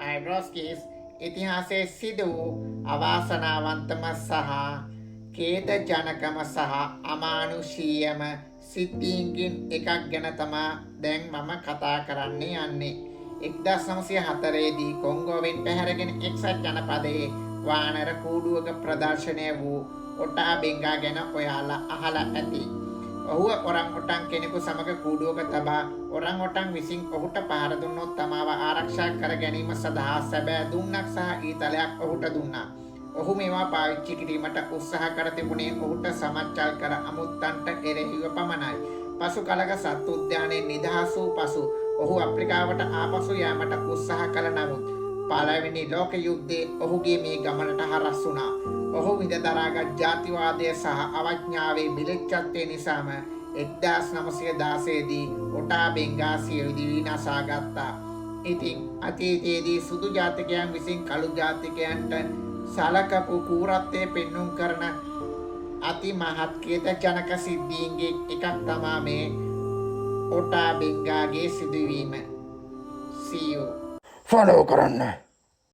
අයිබ්‍රොස්කිස් ඉතිහාසයේ සිදු වූ අවාසනාවන්තම සහ ඛේදජනකම සහ අමානුෂීයම සිද්ධීන්ගෙන් එකක් ගැන තමා දැන් මම කතා කරන්න යන්නේ. 1904 දී කොංගෝවෙන් පැහැරගෙන එක්සත් ජනපදයේ වානර කූඩුවක ප්‍රදර්ශනය වූ ඔටා බෙන්ගා ගැන ඔයාලා අහලා ඇති. ඔහුව ඔරන් ඔටන් කෙනෙකු සමග කූඩුවක තබා ඔරන් ඔටන් විසින් ඔහුට පහර දුන්නොත් තමාව ආරක්ෂා කර ගැනීම සඳහා සැබෑ දුන්නක් සහ ඊතලයක් ඔහුට දුන්නා. ඔහු මේවා පාවිච්චි කිරීමට උත්සාහ කර තිබුණේ ඔහුට සමච්චල් කර අමුත්තන්ට එරෙහිව පමණයි. පසු කලක සත්තු උද්‍යානයේ නිදහස් වූ පසු ඔහු අප්‍රිකාවට ආපසු යාමට උත්සාහ කළ නමුත් පළවෙනි ලෝක යුද්ධයේ ඔහුගේ මේ ගමනට හරස් වුණා. ඔහු විඳ දරාගත් ජාතිවාදය සහ අවඥාවේ බිලිච්ඡත්වය නිසාම 1916 දී ඔටා බෙන්ගා සියලු විනාශා ගත්තා. ඉතින් අතීතයේදී සුදු ජාතිකයන් විසින් කළු ජාතිකයන්ට සලකපු කූරත්වයේ පෙන්눔 කරන අති මහත් ඛේදජනක සිද්ධීන්ගේ එකක් තමයි මේ ඔටා බෙන්ගාගේ සිදුවීම. See you. ෆලෝ කරන්න.